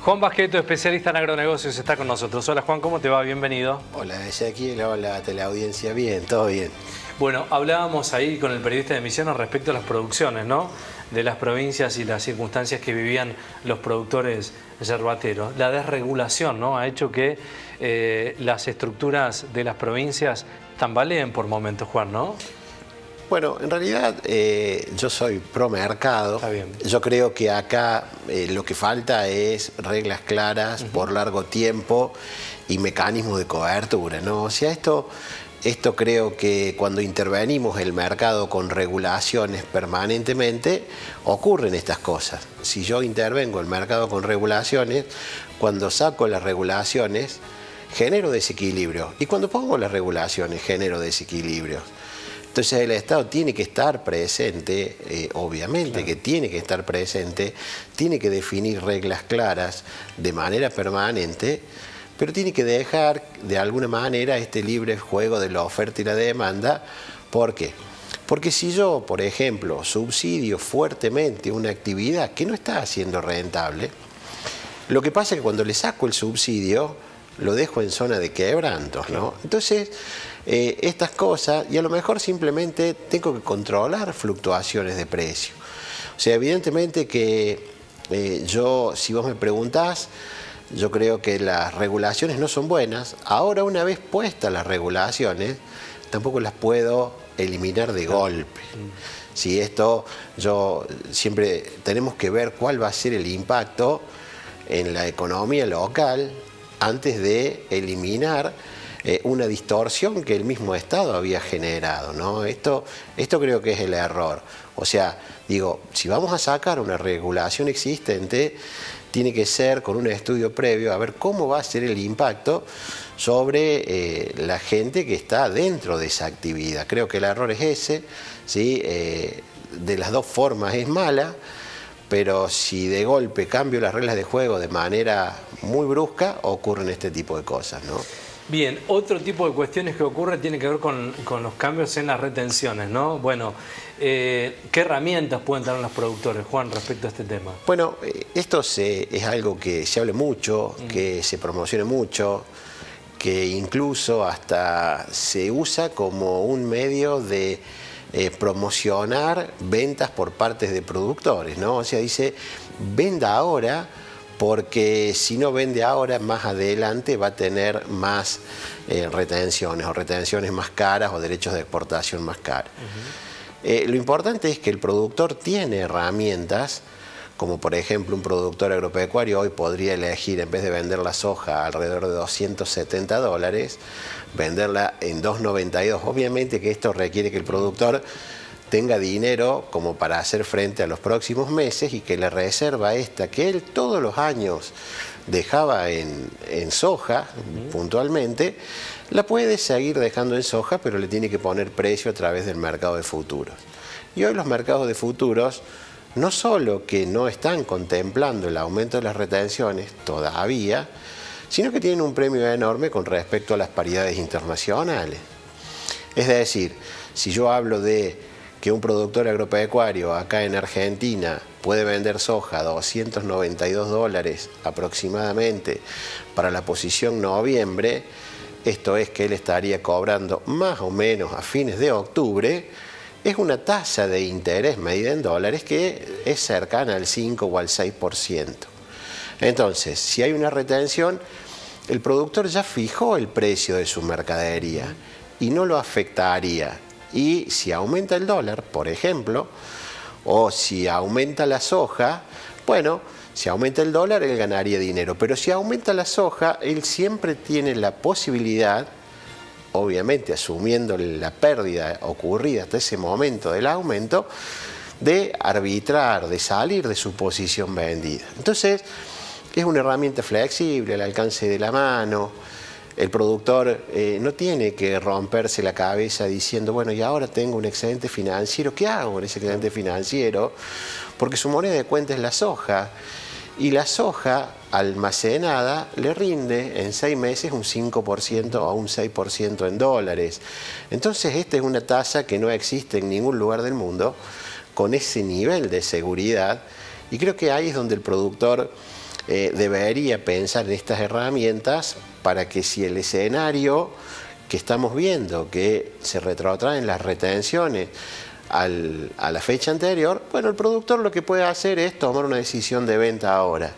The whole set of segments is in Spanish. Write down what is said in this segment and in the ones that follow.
Juan Basqueto, especialista en agronegocios, está con nosotros. Hola Juan, ¿cómo te va? Bienvenido. Hola Ezequiel, hola teleaudiencia, bien, todo bien. Bueno, hablábamos ahí con el periodista de Misiones respecto a las producciones, ¿no? De las provincias y las circunstancias que vivían los productores yerbateros. La desregulación, ¿no? Ha hecho que las estructuras de las provincias tambaleen por momentos, Juan, ¿no? Bueno, en realidad yo soy pro mercado. Está bien. Yo creo que acá lo que falta es reglas claras por largo tiempo y mecanismos de cobertura, ¿no? O sea, esto creo que cuando intervenimos el mercado con regulaciones permanentemente, ocurren estas cosas. Si yo intervengo el mercado con regulaciones, cuando saco las regulaciones, genero desequilibrio. Y cuando pongo las regulaciones, genero desequilibrio. Entonces el Estado tiene que estar presente, obviamente claro, que tiene que estar presente, tiene que definir reglas claras de manera permanente, pero tiene que dejar de alguna manera este libre juego de la oferta y la demanda. ¿Por qué? Porque si yo, por ejemplo, subsidio fuertemente una actividad que no está siendo rentable, lo que pasa es que cuando le saco el subsidio, lo dejo en zona de quebrantos, ¿no? Entonces, estas cosas, y a lo mejor simplemente tengo que controlar fluctuaciones de precio. O sea, evidentemente que si vos me preguntás, yo creo que las regulaciones no son buenas. Ahora, una vez puestas las regulaciones, tampoco las puedo eliminar de golpe. Si esto, siempre tenemos que ver cuál va a ser el impacto en la economía local antes de eliminar una distorsión que el mismo Estado había generado, ¿no? Esto creo que es el error. O sea, digo, si vamos a sacar una regulación existente, tiene que ser con un estudio previo a ver cómo va a ser el impacto sobre la gente que está dentro de esa actividad. Creo que el error es ese, ¿sí? De las dos formas es mala, pero si de golpe cambio las reglas de juego de manera muy brusca, ocurren este tipo de cosas, ¿no? Bien, otro tipo de cuestiones que ocurre tiene que ver con los cambios en las retenciones, ¿no? Bueno, ¿qué herramientas pueden tener los productores, Juan, respecto a este tema? Bueno, esto es algo que se habla mucho, que se promociona mucho, que incluso hasta se usa como un medio de promocionar ventas por parte de productores, ¿no? O sea, dice, venda ahora, porque si no vende ahora, más adelante va a tener más retenciones, o retenciones más caras, o derechos de exportación más caros. Lo importante es que el productor tiene herramientas, como por ejemplo un productor agropecuario hoy podría elegir, en vez de vender la soja alrededor de $270, venderla en $2.92. Obviamente que esto requiere que el productor tenga dinero como para hacer frente a los próximos meses y que la reserva esta que él todos los años dejaba en soja puntualmente, la puede seguir dejando en soja, pero le tiene que poner precio a través del mercado de futuros. Y hoy los mercados de futuros no solo que no están contemplando el aumento de las retenciones todavía, sino que tienen un premio enorme con respecto a las paridades internacionales. Es decir, si yo hablo de que un productor agropecuario acá en Argentina puede vender soja a $292 aproximadamente para la posición noviembre, esto es que él estaría cobrando más o menos a fines de octubre, es una tasa de interés medida en dólares que es cercana al 5 o al 6%. Entonces, si hay una retención, el productor ya fijó el precio de su mercadería y no lo afectaría. Y si aumenta el dólar, por ejemplo, o si aumenta la soja, bueno, si aumenta el dólar, él ganaría dinero. Pero si aumenta la soja, él siempre tiene la posibilidad, obviamente asumiendo la pérdida ocurrida hasta ese momento del aumento, de arbitrar, de salir de su posición vendida. Entonces, es una herramienta flexible, al alcance de la mano. El productor no tiene que romperse la cabeza diciendo, bueno, y ahora tengo un excedente financiero, ¿qué hago con ese excedente financiero? Porque su moneda de cuenta es la soja, y la soja almacenada le rinde en 6 meses un 5% o un 6% en dólares. Entonces esta es una tasa que no existe en ningún lugar del mundo con ese nivel de seguridad, y creo que ahí es donde el productor debería pensar en estas herramientas para que si el escenario que estamos viendo, que se retrotraen las retenciones a la fecha anterior, bueno, el productor lo que puede hacer es tomar una decisión de venta ahora.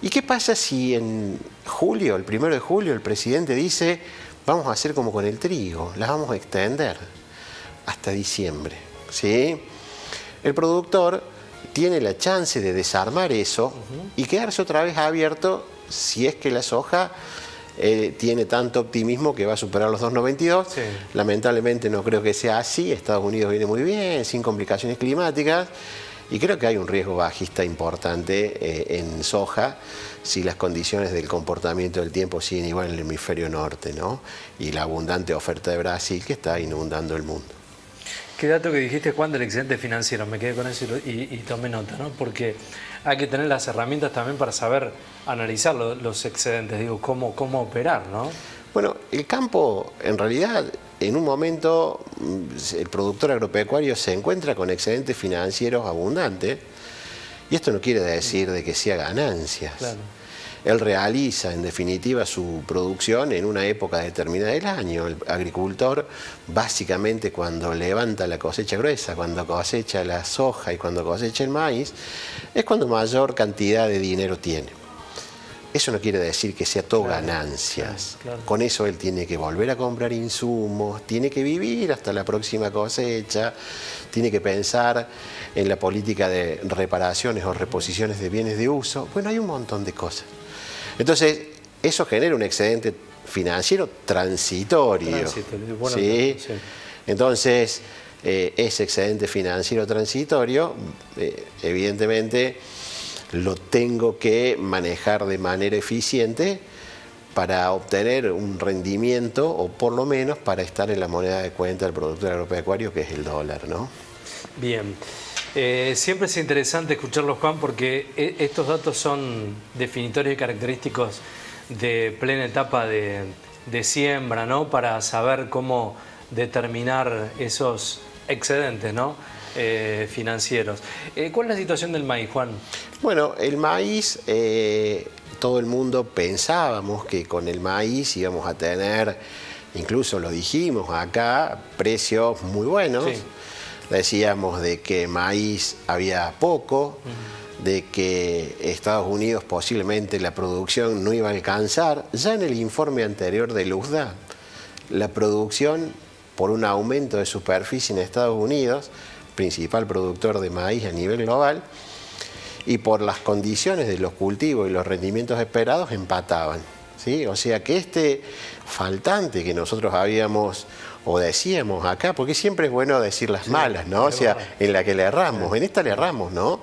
¿Y qué pasa si en julio, el 1 de julio, el presidente dice, vamos a hacer como con el trigo, las vamos a extender hasta diciembre, ¿sí? El productor tiene la chance de desarmar eso y quedarse otra vez abierto si es que la soja tiene tanto optimismo que va a superar los 2,92. Sí. Lamentablemente no creo que sea así. Estados Unidos viene muy bien, sin complicaciones climáticas, y creo que hay un riesgo bajista importante en soja si las condiciones del comportamiento del tiempo siguen igual en el hemisferio norte, ¿no? Y la abundante oferta de Brasil que está inundando el mundo. Qué dato que dijiste, Juan, del excedente financiero. Me quedé con eso y tomé nota, ¿no? Porque hay que tener las herramientas también para saber analizar los excedentes, digo, cómo operar, ¿no? Bueno, el campo, en realidad, en un momento, el productor agropecuario se encuentra con excedentes financieros abundantes, y esto no quiere decir de que sea ganancias. Claro. Él realiza, en definitiva, su producción en una época determinada del año. El agricultor, básicamente, cuando levanta la cosecha gruesa, cuando cosecha la soja y cuando cosecha el maíz, es cuando mayor cantidad de dinero tiene. Eso no quiere decir que sea todo ganancias. Claro. Con eso él tiene que volver a comprar insumos, tiene que vivir hasta la próxima cosecha, tiene que pensar en la política de reparaciones o reposiciones de bienes de uso. Bueno, hay un montón de cosas. Entonces, eso genera un excedente financiero transitorio. Bueno, ¿sí? Sí. Entonces, ese excedente financiero transitorio, evidentemente, lo tengo que manejar de manera eficiente para obtener un rendimiento, o por lo menos para estar en la moneda de cuenta del productor agropecuario, que es el dólar, ¿no? Bien. Siempre es interesante escucharlo, Juan, porque estos datos son definitorios y característicos de plena etapa de siembra, ¿no? Para saber cómo determinar esos excedentes, ¿no? Financieros. ¿Cuál es la situación del maíz, Juan? Bueno, el maíz, todo el mundo pensábamos que con el maíz íbamos a tener, incluso lo dijimos acá, precios muy buenos. Sí. Decíamos de que maíz había poco, de que Estados Unidos posiblemente la producción no iba a alcanzar. Ya en el informe anterior de USDA, la producción por un aumento de superficie en Estados Unidos, principal productor de maíz a nivel global, y por las condiciones de los cultivos y los rendimientos esperados empataban, ¿sí? O sea que este faltante que nosotros habíamos o decíamos acá, porque siempre es bueno decir las malas, ¿no? O sea, en la que le erramos, en esta le erramos, ¿no?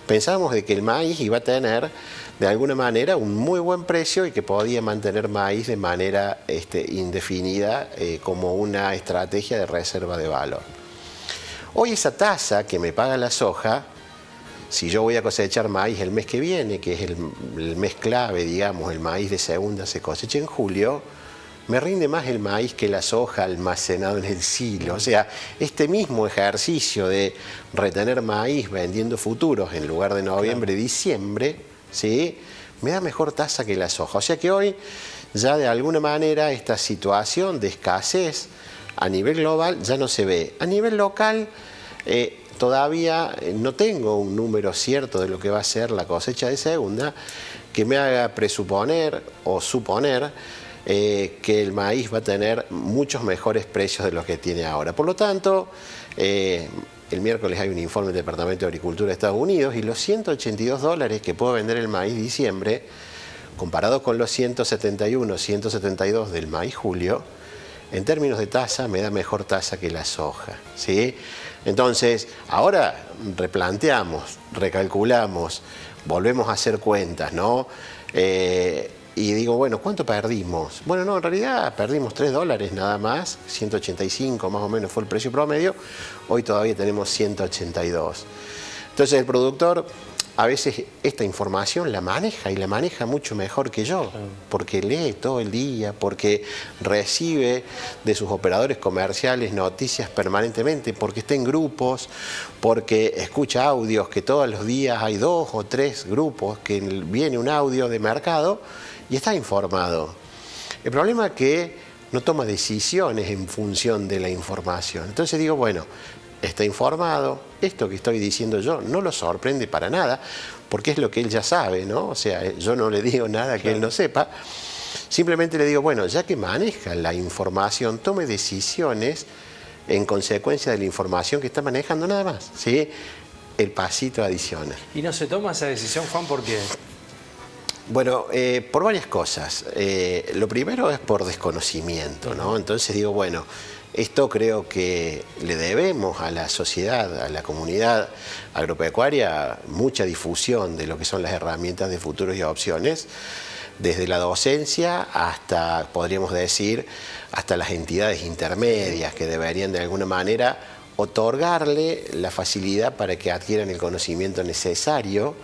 Pensábamos de que el maíz iba a tener de alguna manera un muy buen precio y que podía mantener maíz de manera indefinida como una estrategia de reserva de valor. Hoy esa tasa que me paga la soja, si yo voy a cosechar maíz el mes que viene, que es el mes clave, digamos, el maíz de segunda se cosecha en julio, me rinde más el maíz que la soja almacenado en el silo. O sea, este mismo ejercicio de retener maíz vendiendo futuros en lugar de noviembre, diciembre, ¿sí? Me da mejor tasa que la soja. O sea que hoy ya de alguna manera esta situación de escasez a nivel global ya no se ve. A nivel local todavía no tengo un número cierto de lo que va a ser la cosecha de segunda que me haga presuponer o suponer que el maíz va a tener muchos mejores precios de los que tiene ahora. Por lo tanto, el miércoles hay un informe del Departamento de Agricultura de Estados Unidos y los $182 que puede vender el maíz diciembre, comparado con los 171, 172 del maíz julio, en términos de tasa me da mejor tasa que la soja, ¿sí? Entonces, ahora replanteamos, recalculamos, volvemos a hacer cuentas, ¿no? Y digo, bueno, ¿cuánto perdimos? Bueno, no, en realidad perdimos $3 nada más, 185 más o menos fue el precio promedio, hoy todavía tenemos 182. Entonces el productor a veces esta información la maneja y la maneja mucho mejor que yo, porque lee todo el día, porque recibe de sus operadores comerciales noticias permanentemente, porque está en grupos, porque escucha audios, que todos los días hay 2 o 3 grupos que viene un audio de mercado y está informado. El problema es que no toma decisiones en función de la información. Entonces digo, bueno, está informado, esto que estoy diciendo yo no lo sorprende para nada, porque es lo que él ya sabe, ¿no? O sea, yo no le digo nada que él no sepa, simplemente le digo, bueno, ya que maneja la información, tome decisiones en consecuencia de la información que está manejando, nada más, ¿sí? El pasito adicional. ¿Y no se toma esa decisión, Juan, por qué? Bueno, por varias cosas. Lo primero es por desconocimiento, ¿no? Entonces digo, bueno, esto creo que le debemos a la sociedad, a la comunidad agropecuaria, mucha difusión de lo que son las herramientas de futuros y opciones, desde la docencia hasta, podríamos decir, hasta las entidades intermedias que deberían de alguna manera otorgarle la facilidad para que adquieran el conocimiento necesario,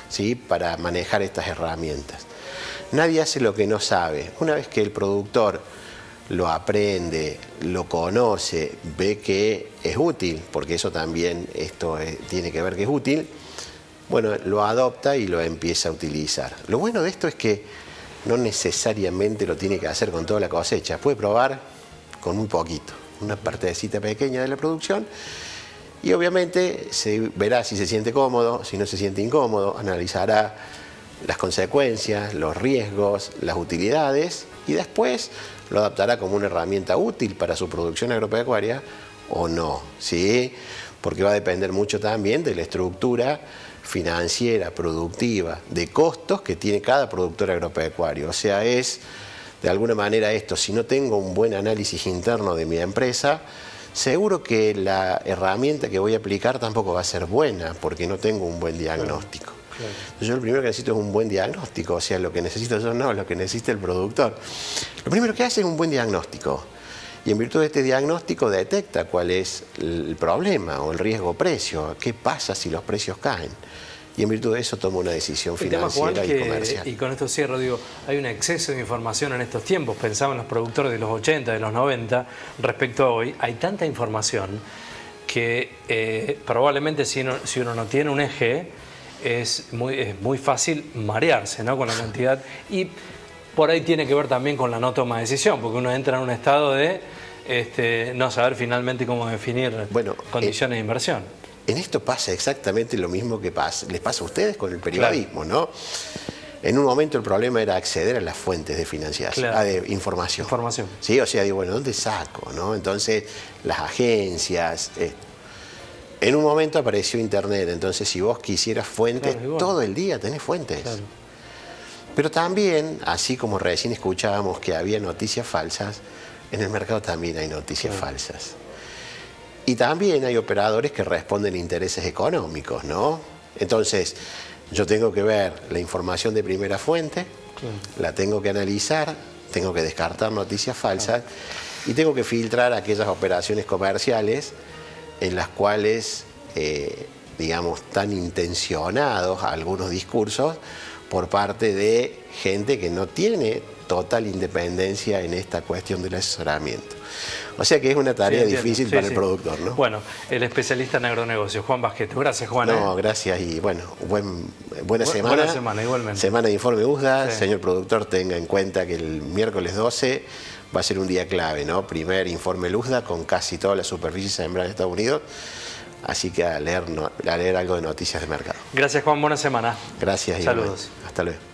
¿sí?, para manejar estas herramientas. Nadie hace lo que no sabe. Una vez que el productor lo aprende, lo conoce, ve que es útil, porque eso también tiene que ver que es útil, bueno, lo adopta y lo empieza a utilizar. Lo bueno de esto es que no necesariamente lo tiene que hacer con toda la cosecha, puede probar con muy poquito, una partecita pequeña de la producción, y obviamente se verá si se siente cómodo, si no se siente incómodo, analizará las consecuencias, los riesgos, las utilidades, y después lo adaptará como una herramienta útil para su producción agropecuaria o no, ¿sí? Porque va a depender mucho también de la estructura financiera, productiva, de costos que tiene cada productor agropecuario. O sea, es de alguna manera esto, si no tengo un buen análisis interno de mi empresa, seguro que la herramienta que voy a aplicar tampoco va a ser buena, porque no tengo un buen diagnóstico. Claro. Yo lo primero que necesito es un buen diagnóstico, o sea, lo que necesito yo no, lo que necesita el productor. Lo primero que hace es un buen diagnóstico, y en virtud de este diagnóstico detecta cuál es el problema o el riesgo-precio, qué pasa si los precios caen. Y en virtud de eso toma una decisión financiera y comercial. Y con esto cierro, digo, hay un exceso de información en estos tiempos. Pensaba en los productores de los 80, de los 90, respecto a hoy. Hay tanta información que probablemente si uno no tiene un eje, es muy fácil marearse, ¿no?, con la cantidad. Y por ahí tiene que ver también con la no toma de decisión, porque uno entra en un estado de no saber finalmente cómo definir condiciones de inversión. En esto pasa exactamente lo mismo que les pasa a ustedes con el periodismo, claro, ¿no? En un momento el problema era acceder a las fuentes de financiación, claro, de información. Sí, o sea, digo, bueno, ¿dónde saco, no? Entonces, las agencias. En un momento apareció Internet, entonces si vos quisieras fuentes, claro, todo el día tenés fuentes. Claro. Pero también, así como recién escuchábamos que había noticias falsas, en el mercado también hay noticias, claro, falsas. Y también hay operadores que responden a intereses económicos, ¿no? Entonces, yo tengo que ver la información de primera fuente, claro, la tengo que analizar, tengo que descartar noticias falsas, claro, y tengo que filtrar aquellas operaciones comerciales en las cuales, digamos, tan intencionados algunos discursos por parte de gente que no tiene total independencia en esta cuestión del asesoramiento. O sea que es una tarea difícil para el productor, ¿no? Bueno, el especialista en agronegocios, Juan Basqueto. Gracias, Juan. No, gracias y bueno, buena semana. Buena semana, igualmente. Semana de Informe USDA. Sí. Señor productor, tenga en cuenta que el miércoles 12 va a ser un día clave, ¿no? Primer informe USDA con casi toda la superficie sembrada en Estados Unidos. Así que a leer algo de noticias de mercado. Gracias, Juan. Buena semana. Gracias. Saludos. Hasta luego.